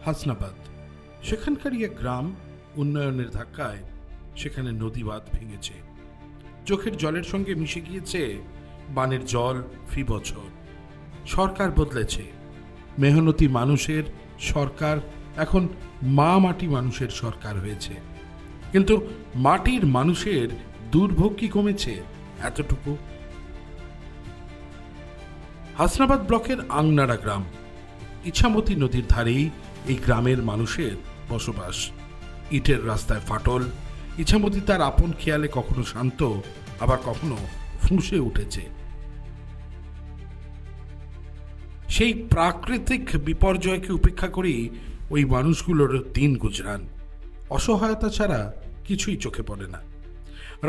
হাসনাবাদ। সেখানকারই এক গ্রাম উন্নয়নের ধাক্কায় সেখানে নদী বাঁধ ভেঙেছে। চোখের জলের সঙ্গে মিশে গিয়েছে বানের জল ফি বছর। সরকার বদলেছে, মেহনতি মানুষের সরকার এখন মা মাটি মানুষের সরকার হয়েছে। কিন্তু মাটির মানুষের দুর্ভোগ কি কমেছে এতটুকু? হাসনাবাদ ব্লকের আংনাড়া গ্রাম, ইছামতি নদীর ধারেই এই গ্রামের মানুষের বসবাস। ইটের রাস্তায় ফাটল। ইছামতি তার আপন খেয়ালে কখনো শান্ত, আবার কখনো ফুঁসে উঠেছে। সেই প্রাকৃতিক বিপর্যয়কে উপেক্ষা করেই ওই মানুষগুলোর দিন গুজরান। অসহায়তা ছাড়া কিছুই চোখে পড়ে না।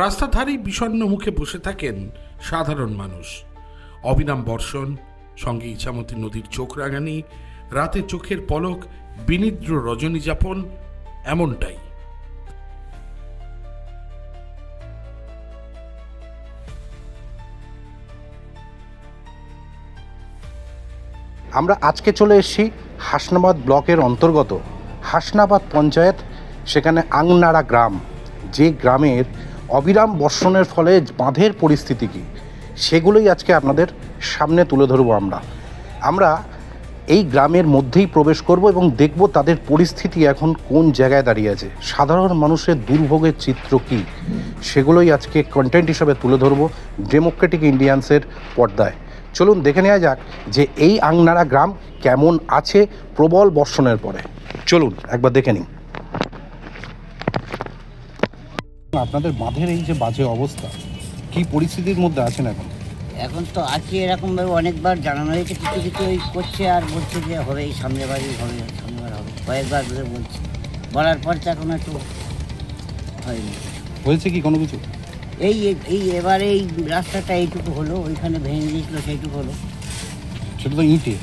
রাস্তার ধারেই বিষণ্ণ মুখে বসে থাকেন সাধারণ মানুষ। অবিরাম বর্ষণ, সঙ্গে ইছামতি নদীর চোখ রাঙানি, রাতে চোখের পলক, বিনিদ্র রজনী যাপন, এমনটাই। আমরা আজকে চলে এসেছি হাসনাবাদ ব্লকের অন্তর্গত হাসনাবাদ পঞ্চায়েত, সেখানে আংনাড়া গ্রাম, যে গ্রামের অবিরাম বর্ষণের ফলে বাঁধের পরিস্থিতি কী সেগুলোই আজকে আপনাদের সামনে তুলে ধরবো। আমরা এই গ্রামের মধ্যেই প্রবেশ করব এবং দেখব তাদের পরিস্থিতি এখন কোন জায়গায় দাঁড়িয়ে আছে, সাধারণ মানুষের দুর্ভোগের চিত্র কী, সেগুলোই আজকে কন্টেন্ট হিসাবে তুলে ধরবো ডেমোক্রেটিক ইন্ডিয়ান্সের পর্দায়। চলুন দেখে নেওয়া যাক যে এই আংনাড়া গ্রাম কেমন আছে প্রবল বর্ষণের পরে। চলুন একবার দেখে নিন। আপনাদের বাঁধের এই যে বাজে অবস্থা, কি পরিস্থিতির মধ্যে আছেন এখন? এখন তো আজকে এরকমভাবে অনেকবার জানানো হয়েছে, কিছু কিছু ওই করছে আর বলছে যে হবে, এই সামনেবারই হবে, সামনেবার হবে, কয়েকবার ধরে বলছে, বলার পর তো এখন একটু হয়নি। হয়েছে কি কোনো কিছু? এই এবারে এই রাস্তাটা এইটুকু হলো, ওইখানে ভেঙে দিয়েছিল সেইটুকু হলো। সেটা তো ইটে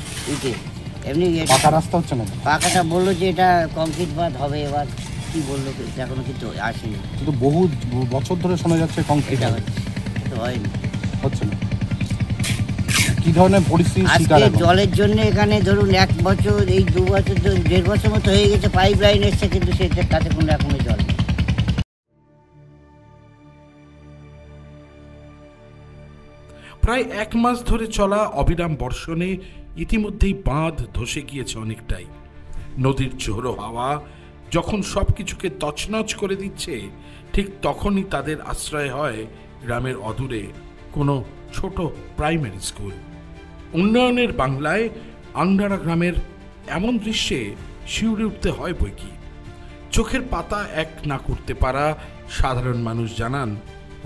এমনি পাকা রাস্তা হচ্ছে না। পাকাটা বললো যে এটা কংক্রিট বাঁধ হবে, এবার কি বললো এখনো কিন্তু আসেনি। কিন্তু বহু বছর ধরে শোনা যাচ্ছে কংক্রিট তো হয়নি, হচ্ছে না। কি ধরনের পরিস্থিতি? জলের জন্য এখানে ধরুন 1 বছর, এই 2 বছর, 1.5 বছর মতো হয়ে গেছে পাইপ লাইন এসছে, কিন্তু সেটার কাছে কোনো রকমের জল নেই। প্রায় 1 মাস ধরে চলা অবিরাম বর্ষণে ইতিমধ্যেই বাঁধ ধসে গিয়েছে অনেকটাই। নদীর ঝোড়ো হাওয়া যখন সবকিছুকে তছনছ করে দিচ্ছে, ঠিক তখনই তাদের আশ্রয় হয় গ্রামের অদূরে কোনো ছোট প্রাইমারি স্কুল। উন্নয়নের বাংলায় আংনাড়া গ্রামের এমন দৃশ্যে শিউরে উঠতে হয় বইকি। চোখের পাতা এক না করতে পারা সাধারণ মানুষ জানান,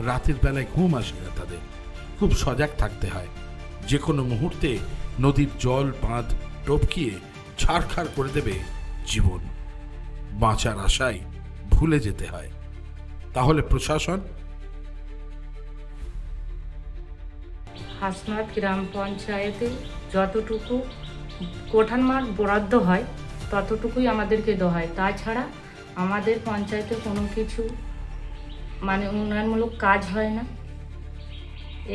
রাতের বেলায় ঘুম আসে না তাদের, খুব সজাগ থাকতে হয়। যে কোনো মুহূর্তে নদীর জল বাঁধ টপকিয়ে ছাড়খাড় করে দেবে জীবন। বাঁচার আশায় ভুলে যেতে হয়। তাহলে প্রশাসন? হাসনাবাদ গ্রাম পঞ্চায়েতে যতটুকু কোঠান মাঠ বরাদ্দ হয় ততটুকুই আমাদেরকে দেওয়া হয়। তাছাড়া আমাদের পঞ্চায়েতে কোনো কিছু উন্নয়নমূলক কাজ হয় না।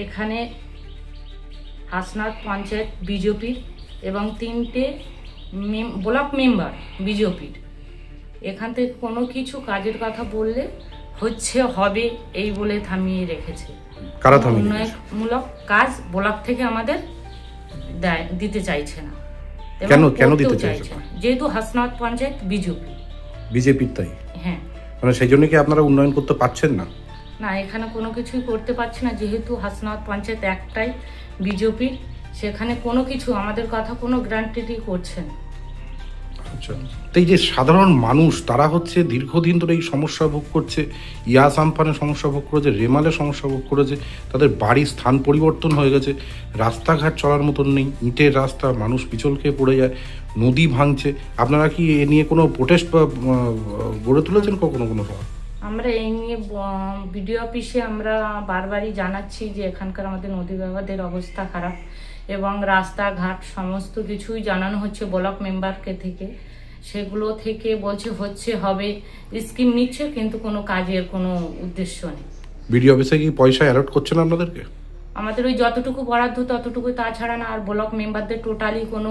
এখানে হাসনাবাদ পঞ্চায়েত বিজেপির এবং 3টে ব্লক মেম্বার বিজেপির। এখান থেকে কোনো কিছু কাজের কথা বললে হচ্ছে হবে এই বলে থামিয়ে রেখেছে। উন্নয়নমূলক কাজ ব্লক থেকে আমাদের দিতে চাইছে না। কেন দিতে চাইছে না? যেহেতু হাসনাবাদ পঞ্চায়েত বিজেপির, তাই? হ্যাঁ, মানে সেই জন্য কি আপনারা উন্নয়ন করতে পারছেন না? না, এখানে কোনো কিছুই করতে পারছি না। যেহেতু হাসনাবাদ পঞ্চায়েত একটাই বিজেপির, সেখানে কোনো কিছু আমাদের কথা কোনো গ্যারান্টি করছে না। আচ্ছা, তো এই যে সাধারণ মানুষ, তারা হচ্ছে দীর্ঘদিন ধরে এই সমস্যা ভোগ করছে, ইয়াস আমফানের সমস্যা ভোগ করেছে, রেমালের সমস্যা ভোগ করেছে, তাদের বাড়ির স্থান পরিবর্তন হয়ে গেছে, রাস্তাঘাট চলার মতন নেই, ইটের রাস্তা, মানুষ পিছল খেয়ে পড়ে যায়, নদী ভাঙছে। আপনারা কি এ নিয়ে কোনো প্রোটেস্ট বা গড়ে তুলেছেন কখনো কোনো সময়? আমরা এই নিয়ে বিডিও অফিসে আমরা বারবারই জানাচ্ছি যে এখানকার আমাদের নদী ব্যবহারের অবস্থা খারাপ, এবং রাস্তাঘাট সমস্ত কিছুই জানানো হচ্ছে ব্লক মেম্বারকে থেকে। সেগুলো থেকে বলছে হচ্ছে হবে, স্কিম নিচ্ছে, কিন্তু কোনো কাজের কোনো উদ্দেশ্য নেই। বিডিও অফিসে কি পয়সা অ্যালট করছেন আপনাদেরকে? আমাদের ওই যতটুকু বরাদ্দ ততটুকু, তাছাড়া না। আর ব্লক মেম্বারদের টোটালি কোনো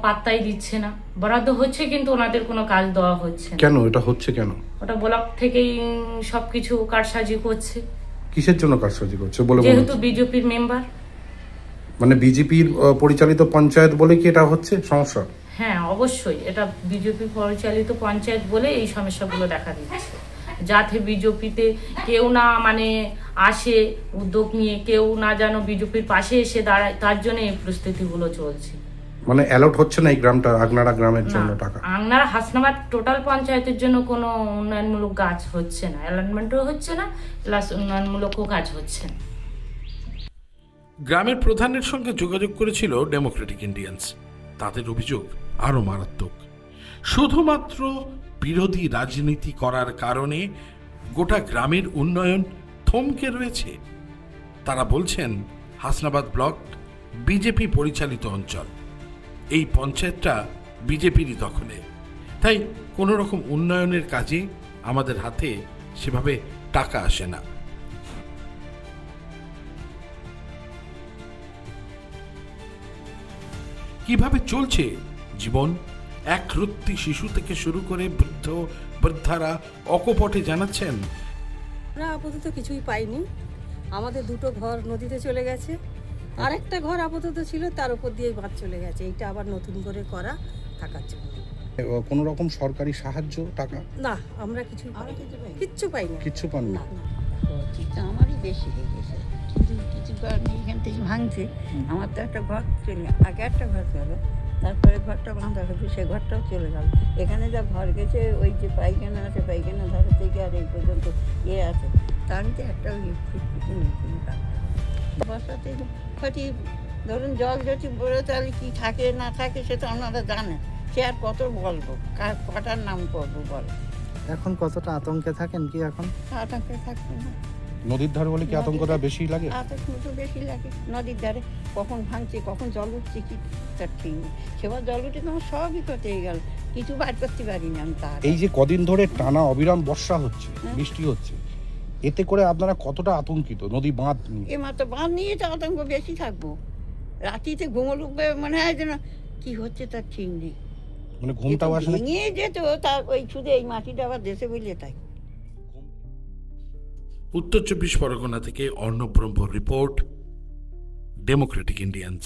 পাত্তাই দিচ্ছে না। বরাদ্দ হচ্ছে কিন্তু ওনাদের কোনো কাজ দেওয়া হচ্ছে না। কেন এটা হচ্ছে কেন? ওটা ব্লক থেকেই সবকিছু কারসাজি করছে। কিসের জন্য কারসাজি করছে বলে? যেহেতু বিজেপির মেম্বার, মানে বিজেপির পরিচালিত পঞ্চায়েত বলে কি এটা হচ্ছে সমস্যা? হ্যাঁ অবশ্যই, এটা বিজেপি পরিচালিত পঞ্চায়েত বলে এই সমস্যাগুলো দেখা দিচ্ছে। যাতে বিজেপিতে কেউ না মানে আসে উদ্যোগ নিয়ে, কেউ না যেন বিজেপির পাশে এসে দাঁড়ায়, তার জন্য এই পরিস্থিতিগুলো চলছে। মানে অ্যালাউট হচ্ছে না এই গ্রামটা, আগনাড়া গ্রামের জন্য টাকা? আগনাড়া হাসনাবাদ টোটাল পঞ্চায়েতের জন্য কোনো উন্নয়নমূলক কাজ হচ্ছে না, অ্যালাইনমেন্টও হচ্ছে না, প্লাস উন্নয়নমূলকও কাজ হচ্ছে না। গ্রামের প্রধানের সঙ্গে যোগাযোগ করেছিল ডেমোক্রেটিক ইন্ডিয়ান্স। তাদের অভিযোগ আরো মারাত্মক। শুধুমাত্র বিরোধী রাজনীতি করার কারণে গোটা গ্রামের উন্নয়ন থমকে রয়েছে। তারা বলছেন হাসনাবাদ ব্লক বিজেপি পরিচালিত অঞ্চল, এই পঞ্চায়েতটা বিজেপিরই দখলে, তাই কোনো রকম উন্নয়নের কাজে আমাদের হাতে সেভাবে টাকা আসে না। কিভাবে চলছে জীবন? এক রত্তি শিশু থেকে শুরু করে বৃদ্ধারা অকপটে জানাচ্ছেন, আমরা আপাতত কিছুই পাইনি। আমাদের দুটো ঘর নদীতে চলে গেছে, আরেকটা ঘর আপাতত ছিল, তার উপর দিয়ে বাঁধ চলে গেছে। এইটা আবার নতুন করে করা থাকার জন্য। কোনো রকম সরকারি সাহায্য টাকা? না, আমরা কিচ্ছু পাইনি। কিচ্ছু পাননি? না, না। ক্ষতিটা আমারই বেশি হয়ে গেছে, কিন্তু কিছু করার নেই। এখান থেকে ভাঙছে। আমার তো একটা ঘর আগে একটা ঘর ছিল, তারপরে ঘরটা বাঁধা হয়েছে, সে ঘরটাও চলে গেল। এখানে যা ঘর গেছে, ওই যে পায়খানা আছে, পায়খানা ধারে থেকে আর এই পর্যন্ত আছে, তার তো একটা ফুটফুটি নেই। বর্ষাতে ক্ষতি, ধরুন জল যদি বলে তাহলে কি থাকে না থাকে সে তো আপনারা জানেন। সে আর কত বলবো, কটার নাম করবো বলো। এখন কতটা আতঙ্কে থাকেন কি? এখন আতঙ্কে থাকবে না। নদীর ধারে বলে কি আতঙ্কটা বেশি লাগে? আতঙ্ক তো বেশি লাগে। নদীর ধারে কখন ভাঙছে, কখন জল উঠছে, কি তার ঠিক নেই। সেবার জল উঠে তো আমার সবই ক্ষতি হয়ে গেল, কিছু বার করতে পারিনি আমি। তার এই যে কদিন ধরে টানা অবিরাম বর্ষা হচ্ছে, বৃষ্টি হচ্ছে, এতে করে আপনারা কতটা আতঙ্কিত? নদী বাঁধ নিয়ে এমাত্র বাঁধ নিয়ে তো আতঙ্ক বেশি থাকবো। রাতিতে ঘুমোল মনে হয় যেন কি হচ্ছে তার ঠিক নেই। মানে ঘুমটাও আসে না? ভেঙে যেত তার ওই শুধু এই মাটিটা আবার দেশে বললে তাই। উত্তর 24 পরগনা থেকে অর্ণব ব্রহ্ম রিপোর্ট, ডেমোক্রেটিক ইন্ডিয়ান্স।